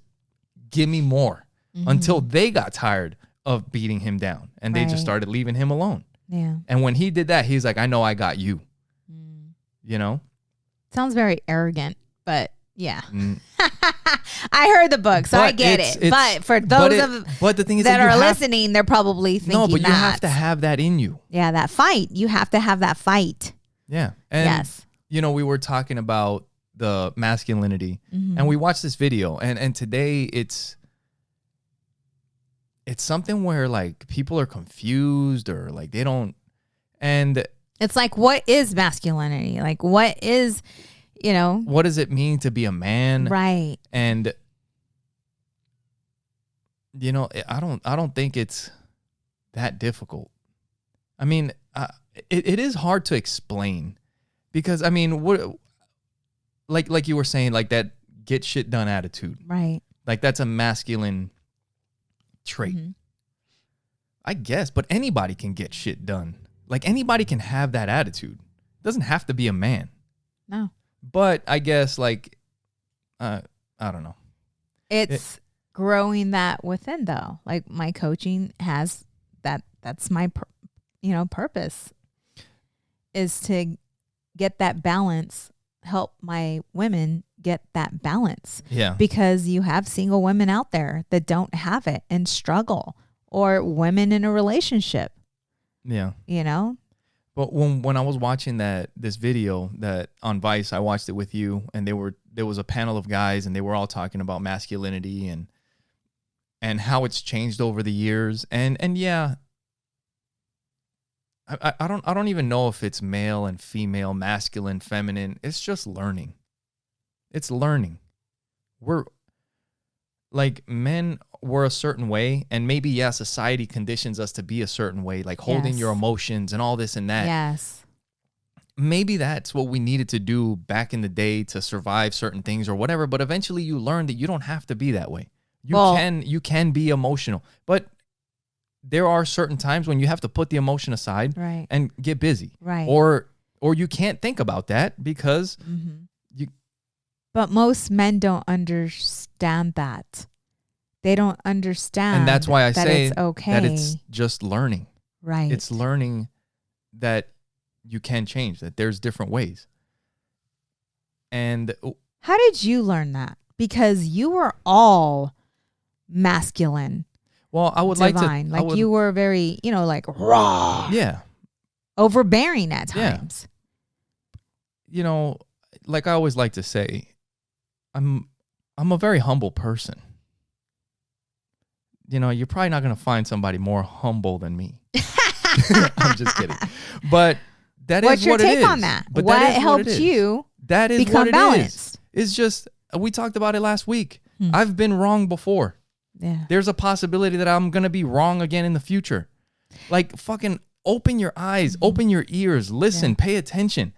give me more until they got tired of beating him down. And they just started leaving him alone. Yeah. And when he did that, he's like, I know I got you. You know? Sounds very arrogant, but yeah. I heard the book, so I get it. But for those but the thing is that are listening, they're probably thinking no, but you have to have that in you. Yeah, that fight. You have to have that fight. Yeah. And, yes. You know, we were talking about the masculinity, and we watched this video, and today it's something where like people are confused or like they don't, and it's like, what is masculinity? Like, what is, you know, what does it mean to be a man? Right. And you know, I don't think it's that difficult. I mean, it is hard to explain because I mean, what, like you were saying, like that get shit done attitude, right? Like that's a masculine trait, I guess. But anybody can get shit done. Like anybody can have that attitude. It doesn't have to be a man. No. But I guess like, I don't know. It's growing that within though. Like my coaching has that. That's my, purpose is to get that balance, help my women get that balance. Yeah. Because you have single women out there that don't have it and struggle, or women in a relationship. Yeah. You know? But when I was watching this video that on Vice, I watched it with you, and there was a panel of guys, and they were all talking about masculinity and how it's changed over the years. And yeah, I don't even know if it's male and female, masculine, feminine. It's just learning. It's learning. We're like men were a certain way, and maybe society conditions us to be a certain way, like holding your emotions and all this and that. Yes. Maybe that's what we needed to do back in the day to survive certain things or whatever, but eventually you learn that you don't have to be that way. You can be emotional, but there are certain times when you have to put the emotion aside and get busy. Right. Or you can't think about that because But most men don't understand that. They don't understand. And that's why I say it's okay. that it's just learning. Right. It's learning that you can change, that there's different ways. And how did you learn that? Because you were all masculine. Well, I would divine. like to you were very, like raw. Yeah. Overbearing at times. Yeah. Like I always like to say, I'm a very humble person. You're probably not going to find somebody more humble than me. I'm just kidding. But that is what it is. What's your take on that? But what helped you become balanced? It's just, we talked about it last week. I've been wrong before. Yeah. There's a possibility that I'm going to be wrong again in the future. Like fucking open your eyes, open your ears, listen, pay attention.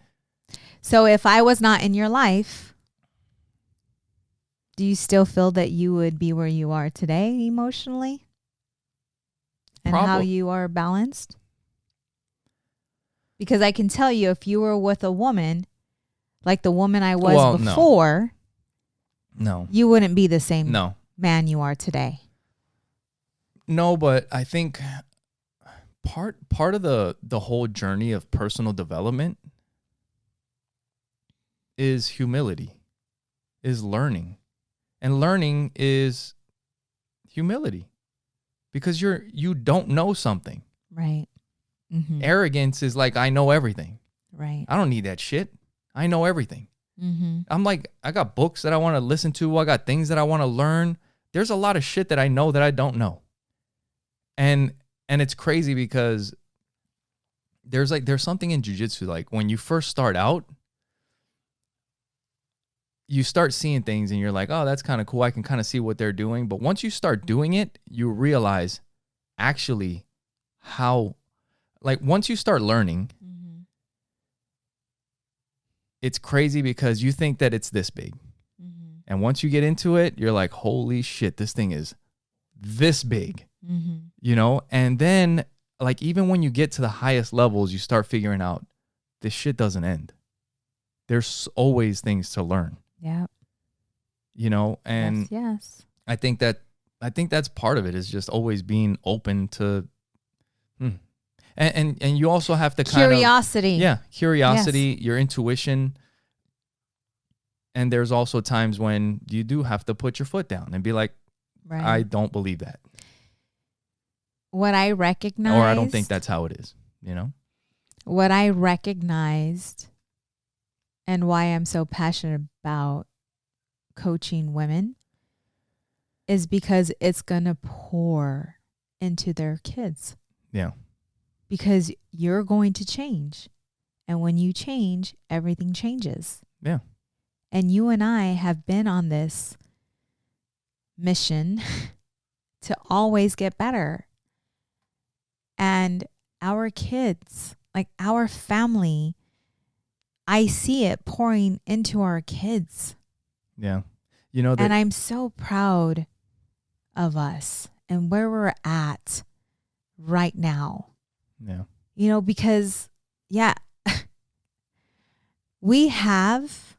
So if I was not in your life, do you still feel that you would be where you are today emotionally? And how you are balanced? Because I can tell you, if you were with a woman, like the woman I was before, no, you wouldn't be the same man you are today. No, but I think part of the whole journey of personal development is humility, is learning. And learning is humility, because you don't know something. Right. Mm-hmm. Arrogance is like, I know everything. Right. I don't need that shit. I know everything. Mm-hmm. I'm like, I got books that I want to listen to. I got things that I want to learn. There's a lot of shit that I know that I don't know. And it's crazy because there's something in jiu-jitsu, like when you first start out, you start seeing things and you're like, oh, that's kind of cool. I can kind of see what they're doing. But once you start doing it, you realize actually how, like once you start learning, it's crazy because you think that it's this big. And once you get into it, you're like, holy shit, this thing is this big, and then like, even when you get to the highest levels, you start figuring out this shit doesn't end. There's always things to learn. Yeah. And yes. I think that's part of it, is just always being open to, and you also have to curiosity. Curiosity, your intuition. And there's also times when you do have to put your foot down and be like, Right. I don't believe that. What I recognized. Or I don't think that's how it is, you know? What I recognized and why I'm so passionate about coaching women is because it's going to pour into their kids. Yeah. Because you're going to change. And when you change, everything changes. Yeah. And you and I have been on this mission to always get better. And our kids, like our family, I see it pouring into our kids. Yeah. You know, and I'm so proud of us and where we're at right now. Yeah. You know, because, yeah, we have,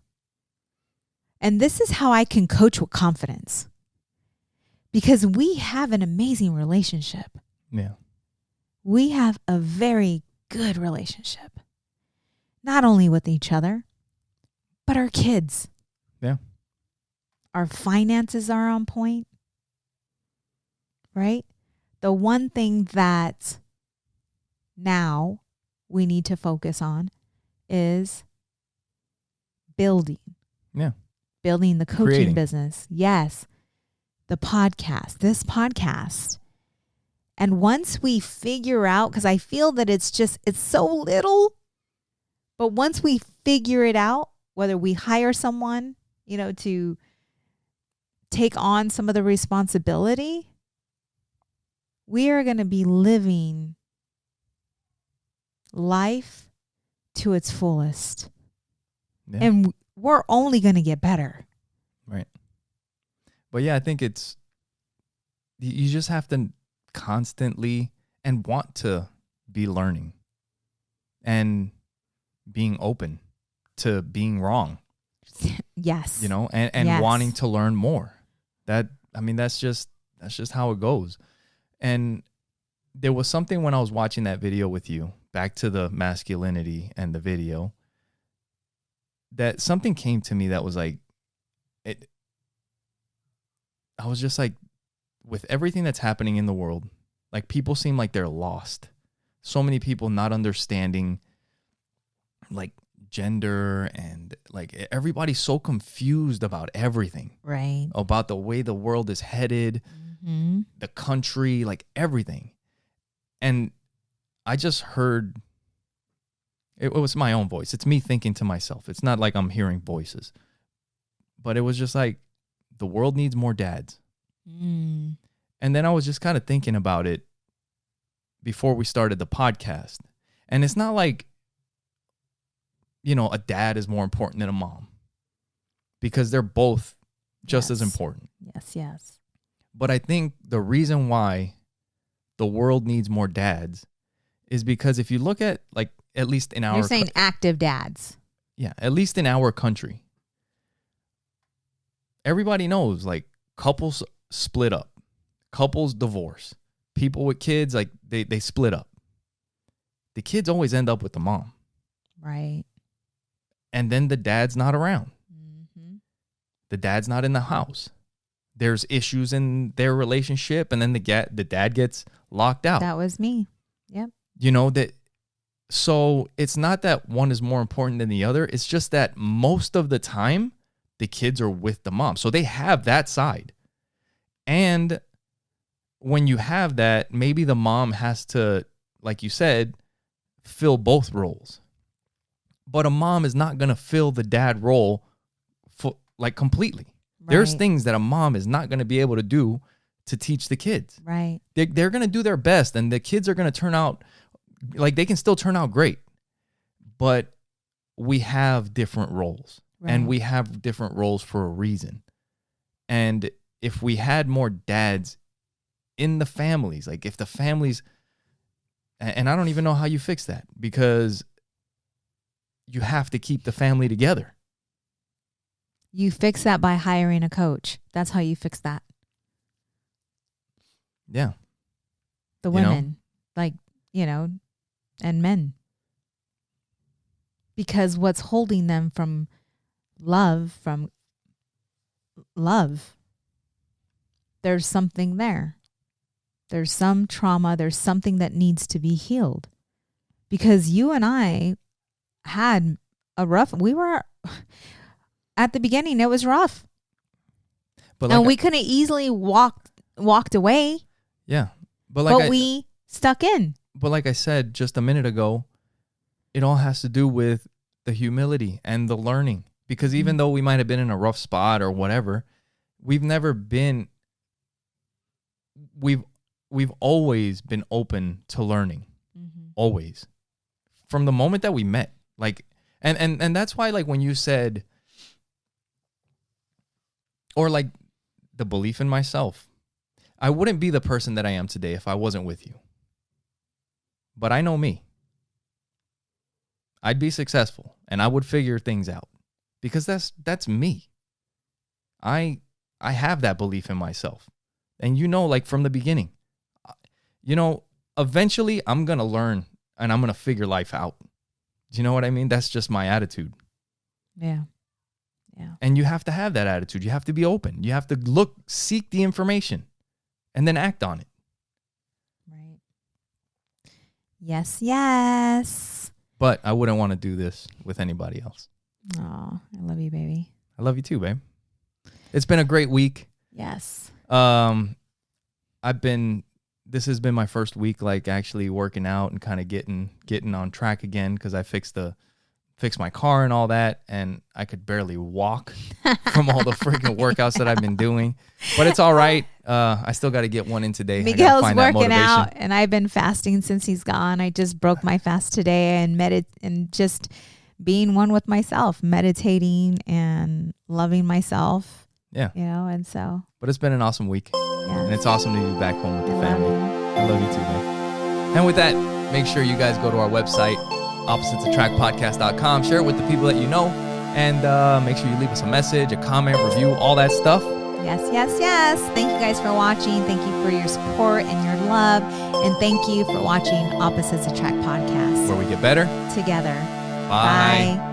and this is how I can coach with confidence, because we have an amazing relationship. Yeah. We have a very good relationship, not only with each other, but our kids. Yeah. Our finances are on point, right? The one thing that now we need to focus on is building. Yeah. Building the coaching Creating. business. Yes. The podcast, this podcast. And once we figure out, because I feel that it's so little, but once we figure it out, whether we hire someone, you know, to take on some of the responsibility, we are going to be living life to its fullest. Yeah. And we're only going to get better. Right. But yeah, I think you just have to constantly and want to be learning and being open to being wrong. Yes. You know, and yes. wanting to learn more. That's just how it goes. And there was something when I was watching that video with you, back to the masculinity and the video, that something came to me that was like, I was just like, with everything that's happening in the world, like people seem like they're lost. So many people not understanding like gender, and like everybody's so confused about everything. Right. About the way the world is headed, the country, like everything. And I just heard, it was my own voice. It's me thinking to myself. It's not like I'm hearing voices. But it was just like, the world needs more dads. And then I was just kind of thinking about it before we started the podcast. And it's not like, you know, a dad is more important than a mom, because they're both just as important. Yes, yes. But I think the reason why the world needs more dads is because if you look at, like, at least in our... You're saying active dads. Yeah, at least in our country. Everybody knows, like, couples split up. Couples divorce. People with kids, like, they split up. The kids always end up with the mom. Right. And then the dad's not around. The dad's not in the house. There's issues in their relationship, and then the dad gets locked out. That was me. Yep. You know, that. So it's not that one is more important than the other. It's just that most of the time, the kids are with the mom. So they have that side. And when you have that, maybe the mom has to, like you said, fill both roles. But a mom is not going to fill the dad role completely. Right. There's things that a mom is not going to be able to do to teach the kids. Right. They're going to do their best, and the kids are going to turn out, like, they can still turn out great. But we have different roles. Right. And we have different roles for a reason. And if we had more dads in the families, like if the families, and I don't even know how you fix that, because you have to keep the family together. You fix that by hiring a coach. That's how you fix that. Yeah. The women, and men. Because what's holding them from love from love, there's something there. There's some trauma. There's something that needs to be healed. Because you and I had we were, at the beginning, it was rough. And we could have easily walked away. Yeah. But we stuck in. But like I said just a minute ago, it all has to do with the humility and the learning. Because even though we might have been in a rough spot or whatever, we've always been open to learning. Always. From the moment that we met. Like, and that's why, like, when you said, or like the belief in myself, I wouldn't be the person that I am today if I wasn't with you. But I know me. I'd be successful and I would figure things out because that's me. I have that belief in myself. And like from the beginning, eventually I'm going to learn and I'm going to figure life out. Do you know what I mean? That's just my attitude. Yeah. Yeah. And you have to have that attitude. You have to be open. You have to seek the information and then act on it. Right. Yes, yes. But I wouldn't want to do this with anybody else. Oh, I love you, baby. I love you too, babe. It's been a great week. Yes. This has been my first week, like actually working out and kind of getting on track again because I fixed my car and all that, and I could barely walk from all the freaking workouts that I've been doing. But it's all right. I still got to get one in today. Miguel's working out, and I've been fasting since he's gone. I just broke my fast today and just being one with myself, meditating and loving myself. Yeah. And so. But it's been an awesome week. Yes. And it's awesome to be back home with the family. I love you too, man. And with that, make sure you guys go to our website, oppositesattractpodcast.com. Share it with the people that you know. And make sure you leave us a message, a comment, review, all that stuff. Yes, yes, yes. Thank you guys for watching. Thank you for your support and your love. And thank you for watching Opposites Attract Podcast. Where we get better together. Bye. Bye.